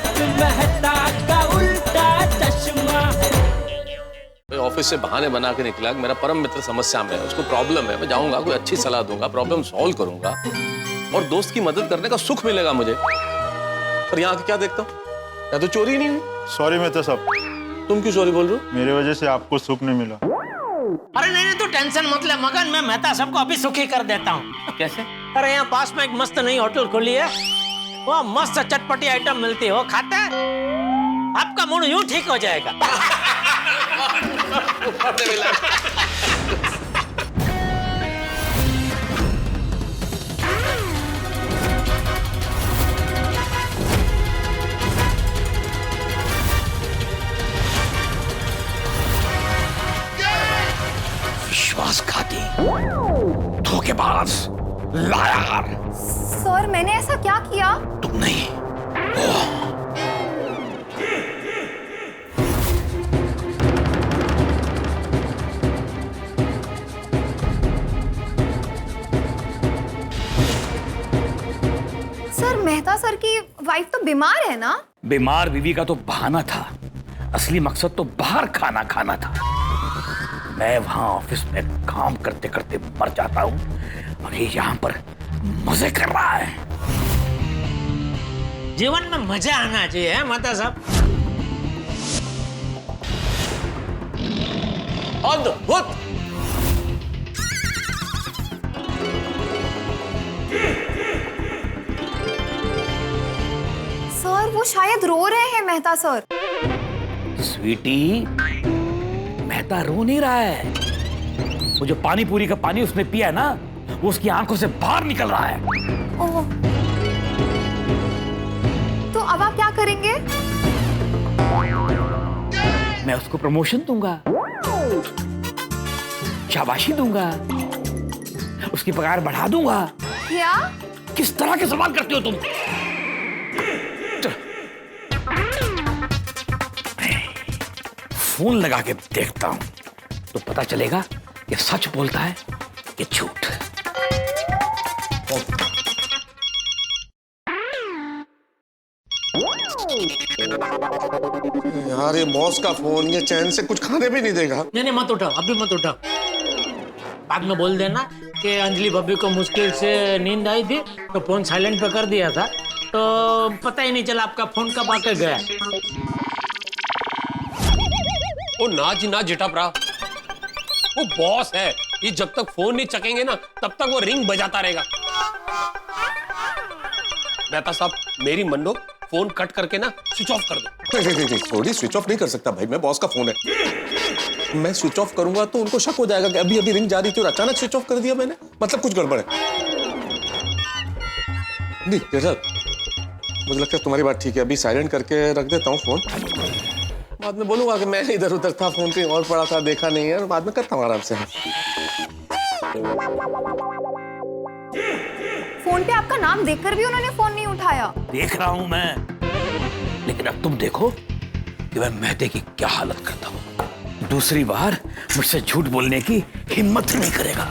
तारक मेहता का उल्टा चश्मा। ऑफिस से बहाने बना के निकला कि मेरा परम मित्र समस्या में है, उसको प्रॉब्लम है, मैं जाऊंगा, कोई अच्छी सलाह दूंगा, प्रॉब्लम सॉल्व करूंगा और दोस्त की मदद करने का सुख मिलेगा मुझे। पर यहाँ के क्या देखता हूँ, या तो चोरी नहीं हुई। सॉरी मेहता साहब। तुम क्यों सॉरी बोल रहे हो? मेरी वजह से आपको सुख नहीं मिला। अरे नहीं तू टेंशन मत ले मगन, मैं मेहता सबको अभी सुखी कर देता हूँ। कैसे? अरे यहाँ पास में एक मस्त नई होटल खुली है, वो मस्त चटपटी आइटम मिलती है, वो खाते हैं आपका मूड यूं ठीक हो जाएगा। विश्वासघाती, धोखेबाज, लायर। सर मैंने ऐसा क्या किया? तुम नहीं, सर मेहता सर की वाइफ तो बीमार है ना? बीमार बीवी का तो बहाना था, असली मकसद तो बाहर खाना खाना था। मैं वहां ऑफिस में काम करते करते मर जाता हूं और ये यहाँ पर मजे कर रहा है। जीवन में मजा आना चाहिए मेहता साहब। अद्भुत। सर वो शायद रो रहे हैं मेहता सर। स्वीटी, मेहता रो नहीं रहा है। वो जो पानी पूरी का पानी उसने पिया है ना, वो उसकी आंखों से बाहर निकल रहा है। ओह, तो अब आप क्या करेंगे? मैं उसको प्रमोशन दूंगा, शाबाशी दूंगा, उसकी पगार बढ़ा दूंगा। क्या? किस तरह के सवाल करते हो तुम? फोन लगा के देखता हूं तो पता चलेगा ये सच बोलता है कि झूठ। यार ये बॉस का फोन, ये चैन से कुछ खाने भी नहीं देगा। नहीं मत उठाओ, अभी मत उठाओ। बाद में बोल देना कि अंजलि भाभी को मुश्किल से नींद आई थी तो फोन साइलेंट पे कर दिया था, तो पता ही नहीं चला आपका फोन कब आके गया। वो ना जी ना जिटाप्रा, वो बॉस है, ये जब तक फोन नहीं चकेंगे ना तब तक वो रिंग बजाता रहेगा। मेहता साहब मेरी मन्नो, फोन कट करके ना स्विच ऑफ कर दो। नहीं, थोड़ी स्विच ऑफ नहीं कर सकता भाई, मैं बॉस का फोन है। मैं स्विच ऑफ करूंगा तो उनको शक हो जाएगा कि अभी अभी रिंग जा रही थी और अचानक स्विच ऑफ कर दिया मैंने, मतलब कुछ गड़बड़ है। नहीं जरा, मुझे लगता है तुम्हारी बात ठीक है, अभी साइलेंट करके रख देता हूँ फोन। बाद में बोलूंगा कि मैं इधर उधर था, फोन कहीं और पड़ा था, देखा नहीं है, और बाद में करता हूँ आराम से। फोन पे आपका नाम देखकर भी उन्होंने फोन नहीं उठाया। देख रहा हूं मैं, लेकिन अब तुम देखो कि मैं मेहते की क्या हालत करता हूं। दूसरी बार मुझसे झूठ बोलने की हिम्मत ही नहीं करेगा।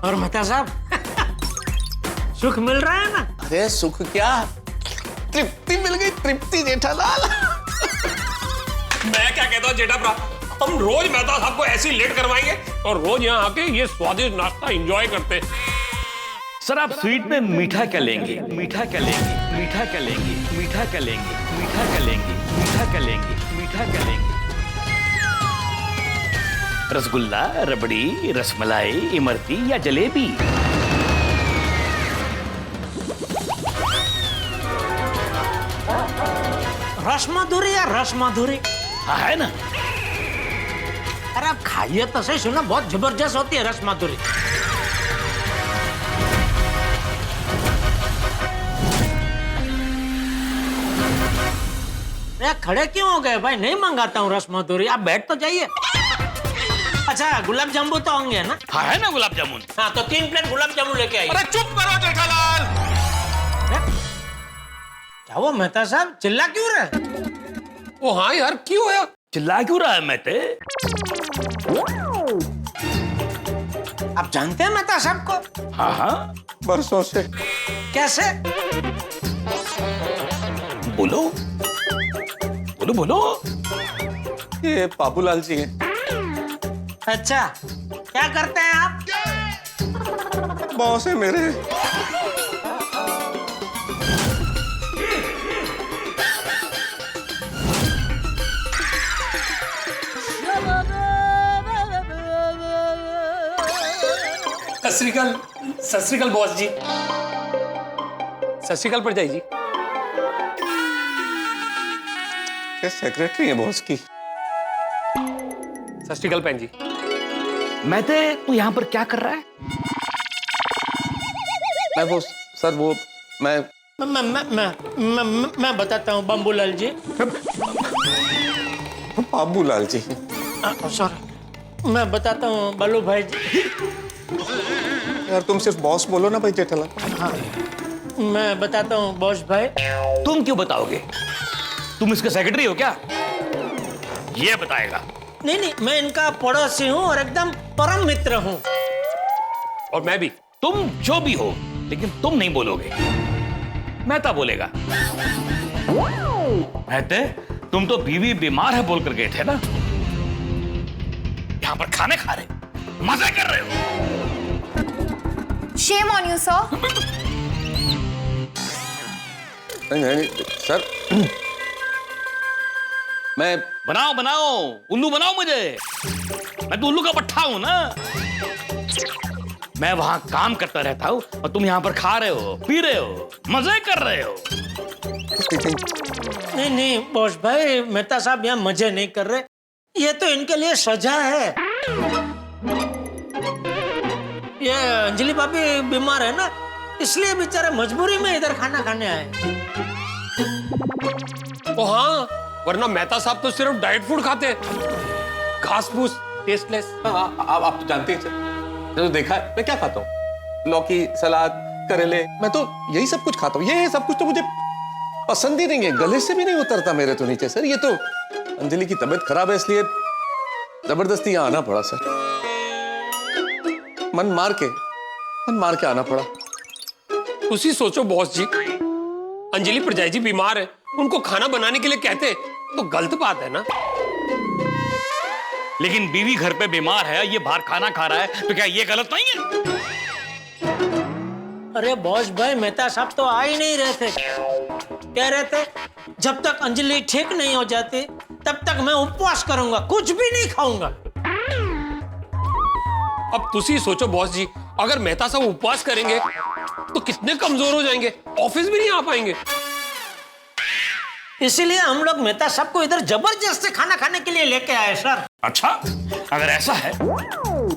और मेहता साहब सुख मिल रहा है ना? अरे सुख क्या, तृप्ति मिल गई, तृप्ति जेठालाल। मैं क्या कहता हूँ जेठाप्रा, हम रोज मेहता साहब को ऐसी लेट करवाएंगे और रोज यहाँ आके ये स्वादिष्ट नाश्ता एंजॉय करते हैं। सर आप स्वीट में मीठा क्या लेंगे? मीठा क्या लेंगे? मीठा क्या लेंगे? मीठा क्या लेंगे? मीठा क्या लेंगे? मीठा क्या लेंगे? मीठा क्या लेंगे? रसगुल्ला, रबड़ी, रसमलाई, इमरती या जलेबी? रसमधुरी या रसमधुरी? हाँ है ना। अरे आप खाइए तो सही, सुना बहुत जबरदस्त होती है रसमधुरी। खड़े क्यों हो गए भाई? नहीं मंगाता हूँ रसमधुरी, आप बैठ तो जाइए। अच्छा गुलाब जामुन तो होंगे ना? हाँ है ना गुलाब जामुन। हाँ तो 3 प्लेट गुलाब जामुन लेके आइए। अरे चुप करो जेठालाल। क्या वो मेहता साहब चिल्ला क्यों रहे? ओ हाँ यार क्यों है? चिल्ला क्यों रहा है मेहते? आप जानते हैं मेहता साहब को? हाँ हाँ बरसों से। कैसे? बोलो बोलो बोलो। ये बाबूलाल जी हैं। अच्छा, क्या करते हैं आप? बॉस है मेरे। सत श्री अकाल बॉस जी। सत श्री अकाल परजाई जी। ये सेक्रेटरी है बॉस की। सत श्री अकाल भैन जी। महते, तू यहाँ पर क्या कर रहा है? मैं वो सर वो मैं मैं बताता हूँ बम्बूलाल जी। बाबूलाल जी। सॉरी, मैं बताता हूँ बल्लू भाई जी। यार तुम सिर्फ बॉस बोलो ना भाई जेठालाल। मैं बताता हूँ बॉस भाई। तुम क्यों बताओगे? तुम इसके सेक्रेटरी हो क्या? ये बताएगा। नहीं नहीं, मैं इनका पड़ोसी हूँ और एकदम परम मित्र हूँ। और मैं भी। तुम जो भी हो, लेकिन तुम नहीं बोलोगे, मेहता बोलेगा। महते, तुम तो बीवी बीमार है बोलकर गए थे ना? यहां पर खाने खा रहे, मजे कर रहे हो। Shame on you, sir. नहीं सर, मैं बनाओ बनाओ, उल्लू बनाओ मुझे। मैं तो उल्लू का पट्टा हूं ना। मैं वहां काम करता रहता हूं और तुम यहां पर खा रहे हो, पी रहे हो, मजे कर रहे हो। नहीं नहीं बॉस भाई, मेहता साहब यहाँ मजे नहीं कर रहे। ये तो इनके लिए सजा है। ये अंजलि भाभी बीमार है ना, इसलिए बेचारे मजबूरी में इधर खाना खाने आए। ओ हाँ, वरना मेहता साहब तो सिर्फ डाइट फूड खाते हैं, घास फूस, टेस्टलेस। आप तो जानते हैं सर, मैंने तो देखा है मैं क्या खाता हूँ। लौकी, सलाद, करेले, मैं तो यही सब कुछ खाता हूँ। ये सब कुछ तो मुझे पसंद ही नहीं है, गले से भी नहीं उतरता मेरे तो नीचे सर। ये तो अंजलि की तबीयत खराब है इसलिए जबरदस्ती यहाँ आना पड़ा सर। मन मार के आना पड़ा। उसी सोचो बॉस जी, अंजलि परजाई जी बीमार है, उनको खाना बनाने के लिए कहते तो गलत बात है ना। लेकिन बीवी घर पे बीमार है, ये बाहर खाना खा रहा है, तो क्या ये गलत नहीं है? अरे बॉस भाई, मेहता साहब तो आ ही नहीं रहे थे। कह रहे थे जब तक अंजलि ठीक नहीं हो जाती तब तक मैं उपवास करूंगा, कुछ भी नहीं खाऊंगा। अब तुसी सोचो बॉस जी, अगर मेहता साहब उपवास करेंगे तो कितने कमजोर हो जाएंगे, ऑफिस भी नहीं आ पाएंगे। इसीलिए हम लोग मेहता साहब को इधर जबरदस्ती खाना खाने के लिए लेके आए सर। अच्छा, अगर ऐसा है,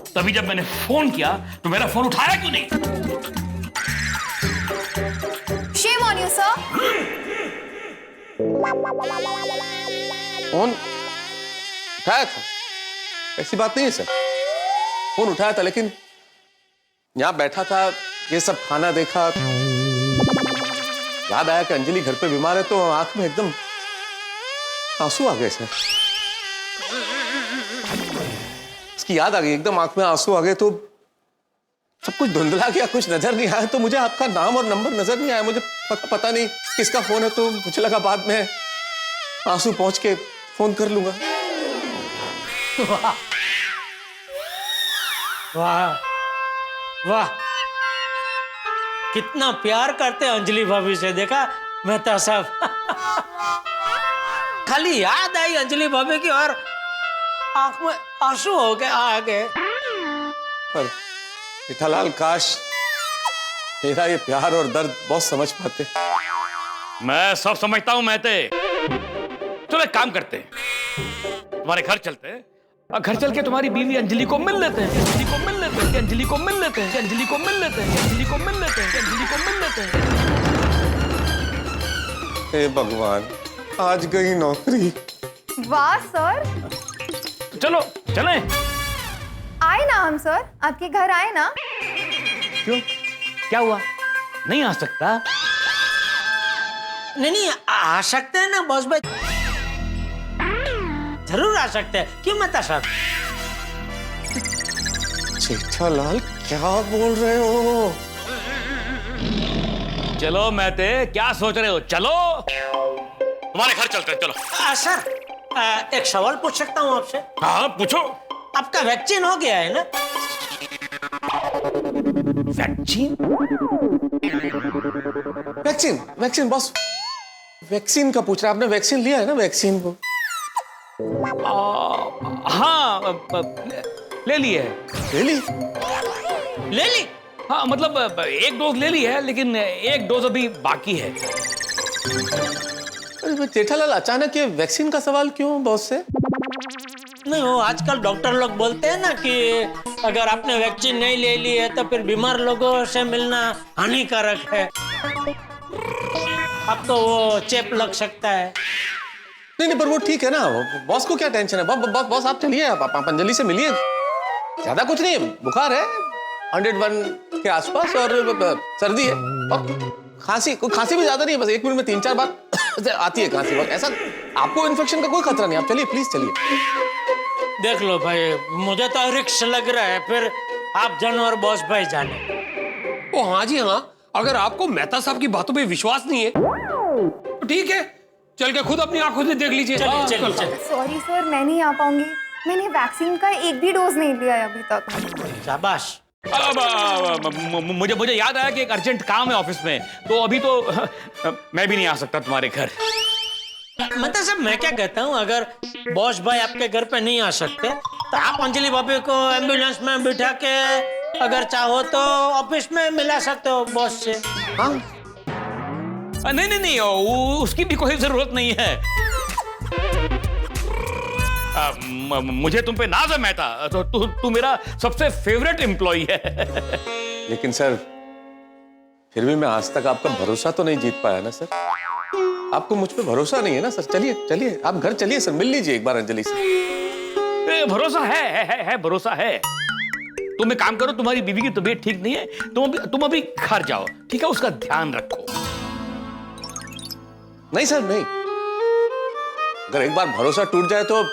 तभी जब मैंने फोन किया तो मेरा फोन उठाया क्यों नहीं? Shame on you, sir. Phone उठाया था, ऐसी बात नहीं है सर। फोन उठाया था, लेकिन यहां बैठा था, ये सब खाना देखा, याद आया कि अंजलि घर पे बीमार है, तो आंख में एकदम आंसू आ गए सर। इसकी याद आ गई, एकदम आंख में आंसू आ गए, तो सब कुछ धुंधला गया, कुछ नजर नहीं आया। तो मुझे आपका नाम और नंबर नजर नहीं आया, मुझे पता नहीं किसका फोन है, तो मुझे लगा बाद में आंसू पहुंच के फोन कर लूंगा। वाह वाह, कितना प्यार करते अंजलि भाभी से, देखा मेहता साहब। खाली याद आई अंजलि भाभी की और आंख में आंसू हो गए, आ गए। पर जेठालाल, काश मेरा ये प्यार और दर्द बहुत समझ पाते। मैं सब समझता हूं महते। चलो एक काम करते हैं, तुम्हारे घर चलते हैं और घर चल के तुम्हारी बीवी अंजलि को मिल लेते हैं। अंजलि को मिल लेते हैं, अंजलि को मिल लेते हैं, अंजलि को मिल लेते हैं, अंजलि को मिल लेते हैं, अंजलि को मिल लेते हैं। हे भगवान, आज गई नौकरी। वाह सर, चलो चलें। आए ना हम सर, आपके घर आए ना। क्यों, क्या हुआ? नहीं आ सकता? नहीं, आ सकते हैं ना बॉस भाई, जरूर आ सकते हैं। क्यों मेहता साहब? जेठालाल क्या बोल रहे हो? चलो महते, क्या सोच रहे हो? चलो तुम्हारे घर चलते हैं, चलो। सर एक सवाल पूछ सकता हूँ आपसे? हाँ पूछो। आपका वैक्सीन हो गया है ना? Vaccine? Vaccine vaccine boss, vaccine का पूछ रहा है आपने? वैक्सीन लिया है ना वैक्सीन को? हाँ ले ली है। ले ली? ले ली? हाँ मतलब एक डोज ले ली है, लेकिन एक डोज अभी बाकी है। अरे जेठालाल, अचानक ये वैक्सीन का सवाल क्यों बॉस से? नहीं, वो आजकल डॉक्टर लोग बोलते हैं ना कि अगर आपने वैक्सीन नहीं ले ली है तो फिर बीमार लोगों से मिलना हानिकारक है, आपको वो चेप लग सकता है। नहीं, पर वो ठीक है ना, बॉस को क्या टेंशन है? बॉस आप चलिए, आप अंजलि से मिलिए। ज्यादा कुछ नहीं, बुखार है 101 के आसपास और सर्दी है और खांसी भी ज्यादा नहीं है, बस 1 मिनट में 3-4 बार आती है खांसी। ऐसा आपको इन्फेक्शन का कोई खतरा नहीं, आप चलिए प्लीज चलिए। देख लो भाई, मुझे तो रिक्स लग रहा है, फिर आप जानो और बॉस भाई जाने। ओ हाँ जी हाँ, अगर आपको मेहता साहब की बातों पे विश्वास नहीं है तो ठीक है, चल के खुद अपनी आंखों से देख लीजिए। चलिए। सॉरी सर, मैं नहीं आ पाऊंगी। मैंने वैक्सीन का एक भी डोज नहीं लिया है अभी तक। शाबाश। मुझे याद आया कि एक अर्जेंट काम है ऑफिस में, तो अभी तो मैं भी नहीं आ सकता तुम्हारे घर। मतलब सब मैं क्या कहता हूँ, अगर बॉस भाई आपके घर पे नहीं आ सकते तो आप अंजलि भाभी को एम्बुलेंस में बिठा के अगर चाहो तो ऑफिस में मिला सकते हो बॉस से। हाँ नहीं, उसकी भी कोई जरूरत नहीं है। मुझे तुम पे नाज है मेहता, तो तू मेरा सबसे फेवरेट एम्प्लॉई है। लेकिन सर, फिर भी मैं आज तक आपका भरोसा तो नहीं जीत पाया ना सर। आपको मुझ पे भरोसा नहीं है ना सर? चलिए आप घर चलिए सर, मिल लीजिए एक बार अंजलि से। भरोसा है, भरोसा है। तुम एक काम करो, तुम्हारी बीवी की तबीयत ठीक नहीं है, तुम अभी घर जाओ, ठीक है? उसका ध्यान रखो। नहीं सर, नहीं, अगर एक बार भरोसा टूट जाए तो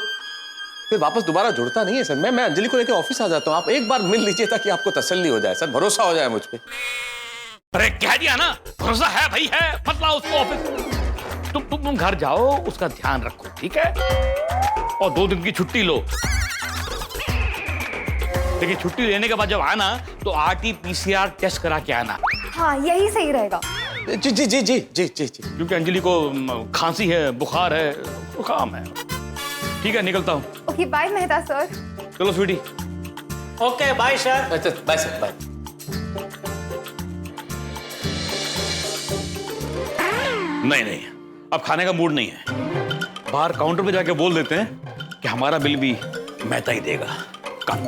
फिर वापस दोबारा जुड़ता नहीं है सर। मैं अंजलि को लेकर ऑफिस आ जाता हूँ, आप एक बार मिल लीजिए ताकि आपको तसल्ली हो जाए सर, भरोसा हो जाए मुझ पे। अरे कह दिया ना, भरोसा है भाई है, मत लाओ उसको ऑफिस। तुम घर जाओ, उसका ध्यान रखो, ठीक है? और 2 दिन की छुट्टी लो। लेकिन छुट्टी लेने के बाद जब आना तो RT-PCR टेस्ट करा के आना। हाँ, यही सही रहेगा। जी। क्योंकि अंजलि को खांसी है, बुखार है, जुकाम है। ठीक है, निकलता हूँ। Okay, bye Mehta sir. चलो sweetie. Okay bye sir. Bye sir, bye. नहीं, अब खाने का मूड नहीं है। बाहर काउंटर पे जाके बोल देते हैं कि हमारा बिल भी मेहता ही देगा। कम।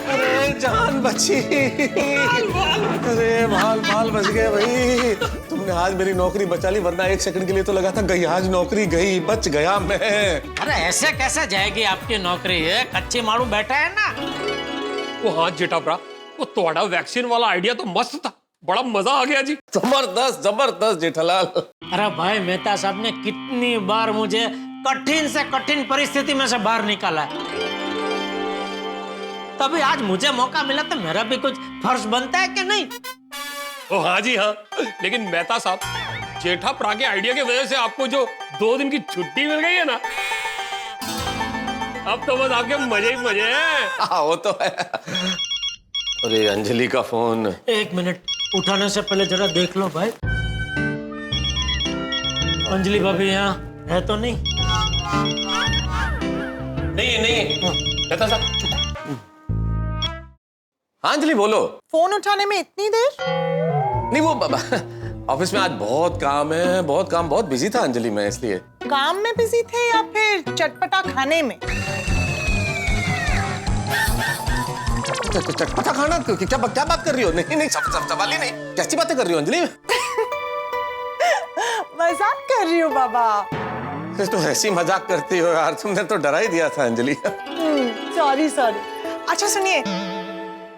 अरे जान बची। अरे भाल बच गए भाई। तुमने आज मेरी नौकरी बचा ली, वरना 1 सेकंड के लिए तो लगा था गई, आज नौकरी गई, बच गया मैं। अरे ऐसे कैसे जाएगी आपकी नौकरी? है कच्ची मारू बैठा है ना। वो हाँ जेठाप्रा, वो तोड़ा वैक्सीन वाला आइडिया तो मस्त था, बड़ा मजा आ गया जी। जबरदस्त जेठालाल। अरे भाई, मेहता साहब ने कितनी बार मुझे कठिन से कठिन परिस्थिति में से बाहर निकाला। तभी आज मुझे मौका मिला तो मेरा भी कुछ फर्ज बनता है कि नहीं? ओ हाँ जी हाँ, लेकिन मेहता साहब, जेठाप्रा के आइडिया की वजह से आपको जो 2 दिन की छुट्टी मिल गई है ना, अब तो बस आपके मजे ही मजे हैं। हाँ वो तो है। अरे अंजलि का फोन। 1 मिनट, उठाने से पहले जरा देख लो भाई, अंजलि भाभी यहाँ है तो नहीं? नहीं मेहता साहब। हाँ अंजलि बोलो। फोन उठाने में इतनी देर? नहीं वो ऑफिस में आज बहुत काम है, बहुत बिजी था अंजलि मैं, इसलिए। काम में बिजी थे या फिर चटपटा खाने में? चटपटा खाना? क्या बात कर रही हो? नहीं सवाल ही नहीं, कैसी बातें कर रही हो अंजलि? मजाक कर रही हूँ बाबा। तो ऐसी मजाक करती हो यार, तुमने तो डरा ही दिया था अंजलि। सॉरी। अच्छा सुनिए,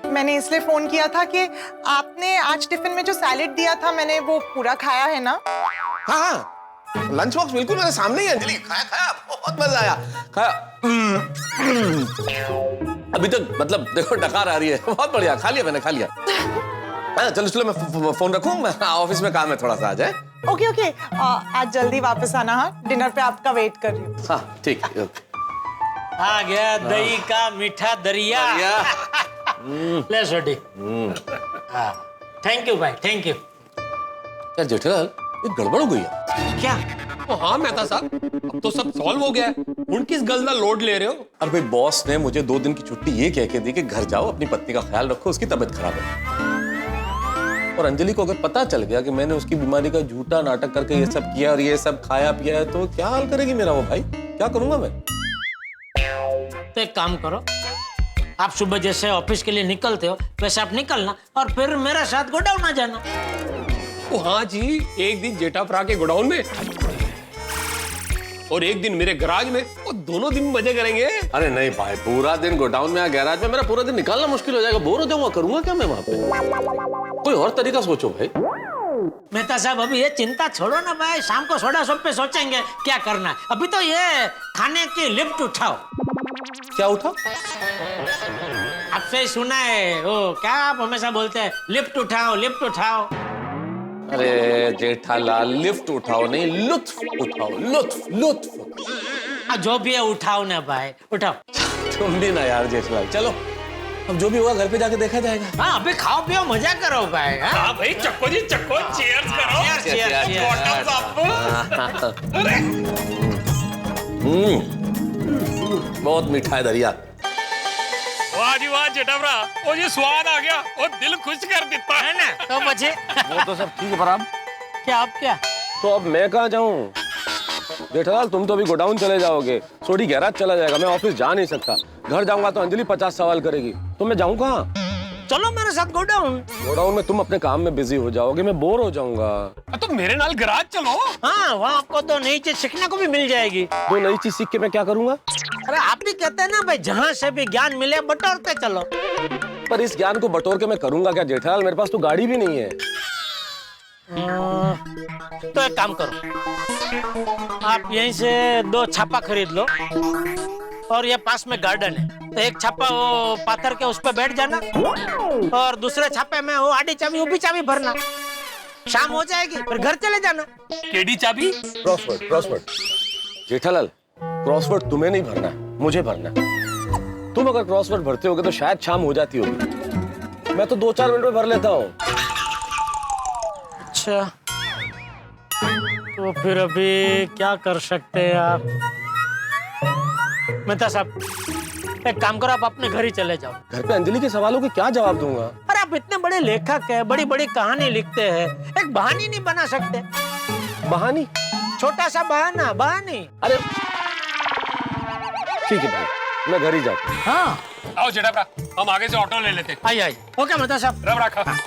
मैंने इसलिए फोन किया था कि आपने आज टिफिन में जो सैलेड दिया था, मैंने वो पूरा खाया है ना? हाँ, लंच बॉक्स बिल्कुल मेरे सामने ही अंजलि, खाया बहुत मजा आया, खाया। अभी तक मतलब देखो डकार आ रही है। बहुत बढ़िया, खा लिया मैंने, खा लिया। हाँ, चलो चलो मैं फोन रखूं, मैं ऑफिस में काम है थोड़ा सा, आ जाए। ओके ओके, आज जल्दी वापस आना। हाँ, डिनर पे आपका वेट कर रही हूँ। हाँ ठीक है, ओके। आ गया दही का मीठा दरिया। ले छोटी। हाँ, थैंक यू भाई, थैंक यू। यार जेठालाल, ये गड़बड़ हो गई है क्या? तो हाँ मेहता साहब, अब तो सब सॉल्व हो गया है। उन किस गल का लोड ले रहे हो? अरे भाई, बॉस ने मुझे 2 दिन की छुट्टी ये कह के दी कि घर जाओ, अपनी पत्नी का ख्याल रखो, उसकी तबीयत खराब है। और अंजलि को अगर पता चल गया कि मैंने उसकी बीमारी का झूठा नाटक करके ये सब किया और ये सब खाया पिया है, तो क्या हाल करेगी मेरा वो भाई? क्या करूंगा मैं? तो एक काम करो, आप सुबह जैसे ऑफिस के लिए निकलते हो वैसे आप निकलना और फिर मेरे साथ गोडाउन आ जाना। तो हाँ जी, एक दिन जेठाप्रा के गोडाउन में और एक दिन मेरे गैराज में, और दोनों दिन मजे करेंगे। अरे नहीं भाई, पूरा दिन गोडाउन में या गैराज में मेरा पूरा दिन निकालना मुश्किल हो जाएगा, बोर हो जाऊंगा। करूंगा क्या मैं वहां पे? कोई और तरीका सोचो भाई। मेहता साहब, अभी ये चिंता छोड़ो ना भाई, शाम को सोडा शॉप पे सोचेंगे क्या करना है। अभी तो ये खाने की लिफ्ट उठाओ। क्या उठा? आपसे ही सुना है वो, क्या आप हमेशा बोलते हैं लिफ्ट उठाओ, लिफ्ट उठाओ। अरे जेठालाल, लिफ्ट उठाओ नहीं, लुत्फ उठाओ, लुत्फ लुत्फ। जो भी है उठाओ ना भाई, उठाओ। तुम भी ना यार जेठालाल, चलो अब जो भी होगा घर पे जाके देखा जाएगा। हाँ, अभी खाओ पियो, मजा करो भाई। हाँ भाई, चक्को जी चक्को, चीयर्स करो। Cheers, cheers, cheers। Bottoms up. बहुत मीठा है दरिया। वाह जी वाह जेठाप्रा, वो ये स्वाद आ गया, वो दिल खुश कर देता है ना? तो बचे वो तो सब ठीक है, पर अब क्या, आप क्या? तो अब मैं कहाँ जाऊँ? जेठालाल, तुम तो अभी गोडाउन चले जाओगे, सोडी गैराज चला जाएगा, मैं ऑफिस जा नहीं सकता। घर जाऊंगा तो अंजलि 50 सवाल करेगी, तो मैं जाऊँ कहाँ? चलो मेरे साथ गोडाउन। गोडाउन में तुम अपने काम में बिजी हो जाओगे, मैं बोर हो जाऊंगा। तो मेरे नाल गैराज चलो। हाँ, वहाँ आपको तो नई चीज सीखने को भी मिल जाएगी। वो नई चीज सीख के मैं क्या करूंगा? अरे आप भी कहते हैं ना भाई, जहाँ से भी ज्ञान मिले बटोरते चलो। पर इस ज्ञान को बटोर के मैं करूंगा क्या जेठालाल? मेरे पास तो गाड़ी भी नहीं है। तो एक काम करो, आप यहीं से 2 छापा खरीद लो, और ये पास में गार्डन है, तो एक छापा वो पाथर के उस पर बैठ जाना, और दूसरे छापे में वो आड़ी चाबी ऊपी चाबी भरना। शाम हो जाएगी फिर घर चले जाना। केडी चाबी? Crossword, crossword. जेठालाल, क्रॉसवर्ड तुम्हें नहीं भरना है, मुझे भरना है। तुम अगर क्रॉसवर्ड भरते होगे तो शायद शाम हो जाती होगी, मैं तो 2-4 मिनट में भर लेता हूँ। अच्छा, तो फिर अभी क्या कर सकते हैं आप? मेहता साहब, एक काम करो, आप अपने घर ही चले जाओ। घर पे अंजलि के सवालों के क्या जवाब दूंगा? अरे आप इतने बड़े लेखक हैं, बड़ी बड़ी कहानी लिखते हैं, एक बहानी नहीं बना सकते? बहानी? छोटा सा बहाना, बहानी। अरे ठीक है भाई, मैं घर ही जाता हूँ। हाँ, आओ जेठाप्रा, हम आगे से ऑटो ले लेते। आई आई। ओके मेहता साहब। रब रखा।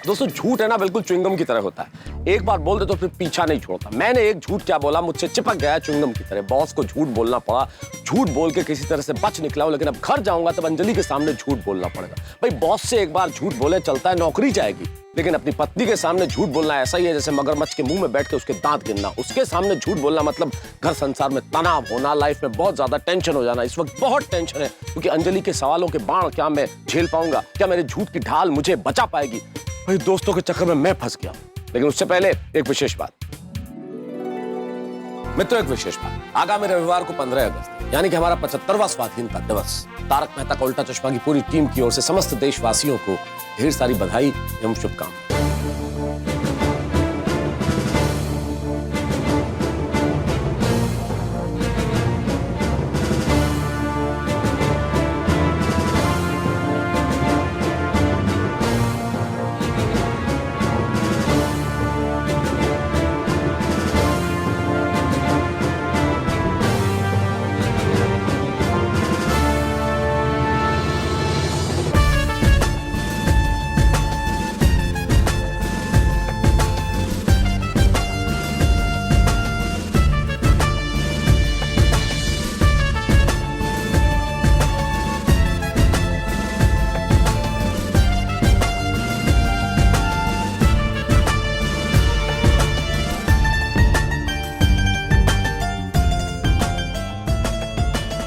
दोस्तों, झूठ है ना, बिल्कुल च्युइंगम की तरह होता है। एक बार बोल दे तो फिर पीछा नहीं छोड़ता। मैंने एक झूठ क्या बोला, मुझसे चिपक गया च्युइंगम की तरह। बॉस को झूठ बोलना पड़ा, झूठ बोल के किसी तरह से बच निकला हूं, लेकिन अब घर जाऊंगा तब अंजलि के सामने झूठ बोलना पड़ेगा। भाई, बॉस से एक बार झूठ बोले चलता है, नौकरी जाएगी, लेकिन अपनी पत्नी के सामने झूठ बोलना ऐसा ही है जैसे मगरमच्छ के मुंह में बैठ के उसके दांत गिनना। उसके सामने झूठ बोलना मतलब घर संसार में तनाव होना, लाइफ में बहुत ज्यादा टेंशन हो जाना। इस वक्त बहुत टेंशन है, क्योंकि अंजलि के सवालों के बाण क्या मैं झेल पाऊंगा? क्या मेरे झूठ की ढाल मुझे बचा पाएगी? भाई, दोस्तों के चक्कर में मैं फंस गया। लेकिन उससे पहले एक विशेष बात मित्रों, एक विशेष बात। आगामी रविवार को 15 अगस्त यानी कि हमारा 75वां स्वाधीनता दिवस। तारक मेहता का उल्टा चश्मा की पूरी टीम की ओर से समस्त देशवासियों को ढेर सारी बधाई एवं शुभकामनाएं।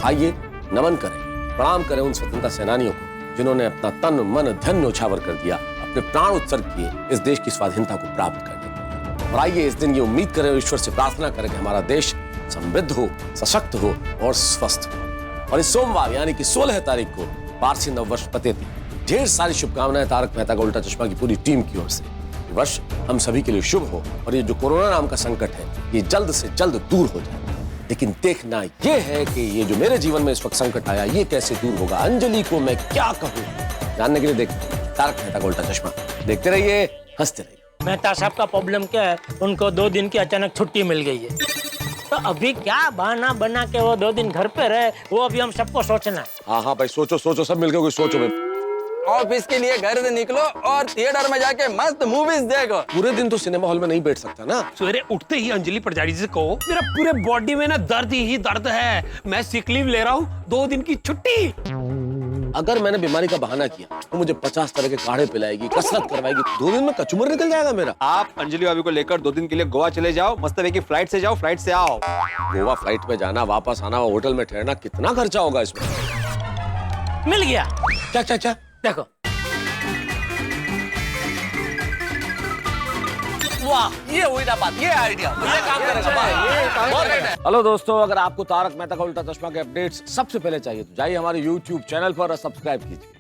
आइए नमन करें, प्रणाम करें उन स्वतंत्रता सेनानियों को जिन्होंने अपना तन मन धन न्योछावर कर दिया, अपने प्राण उत्सर्ग किए इस देश की स्वाधीनता को प्राप्त करने के लिए। और आइए इस दिन ये उम्मीद करें और ईश्वर से प्रार्थना करें कि हमारा देश समृद्ध हो, सशक्त हो और स्वस्थ हो। और इस सोमवार यानी कि 16 तारीख को पारसी नववर्ष पतेती। ढेर सारी शुभकामनाएं तारक मेहता का उल्टा चश्मा की पूरी टीम की ओर से। ये वर्ष हम सभी के लिए शुभ हो और ये जो कोरोना नाम का संकट है ये जल्द से जल्द दूर हो जाए। लेकिन देखना ये है कि ये जो मेरे जीवन में इस वक्त संकट आया ये कैसे दूर होगा। अंजलि को मैं क्या कहूँ, जानने के लिए देखते हैं तारक मेहता का उल्टा चश्मा। देखते रहिए, हंसते रहिए। मेहता साहब का प्रॉब्लम क्या है, उनको 2 दिन की अचानक छुट्टी मिल गई है, तो अभी क्या बहाना बना के वो 2 दिन घर पे रहे, वो अभी हम सबको सोचना है। हाँ हाँ भाई, सोचो सोचो, सब मिलकर कोई सोचो भाई। ऑफिस के लिए घर से निकलो और थिएटर में जाके मस्त मूवीज देखो। पूरे दिन तो सिनेमा हॉल में नहीं बैठ सकता ना। सवेरे उठते ही अंजलि प्रजारी से कहो मेरा पूरे बॉडी में ना दर्द ही दर्द है, मैं सिक लीव ले रहा हूँ, 2 दिन की छुट्टी। अगर मैंने बीमारी का बहाना किया तो मुझे 50 तरह के काढ़े पिलाएगी, कसरत करवाएगी, 2 दिन में कचुमर निकल जाएगा मेरा। आप अंजलि भाभी को लेकर 2 दिन के लिए गोवा चले जाओ, मस्त की फ्लाइट से जाओ, फ्लाइट से आओ। गोवा फ्लाइट में जाना, वापस आना, होटल में ठहरना, कितना खर्चा होगा इसमें। मिल गया। क्या क्या क्या? देखो, वाह, ये हुई ना बात, ये आइडिया, ये काम करेगा। हेलो दोस्तों, अगर आपको तारक मेहता का उल्टा चश्मा के अपडेट्स सबसे पहले चाहिए तो जाइए हमारे YouTube चैनल पर और सब्सक्राइब कीजिए।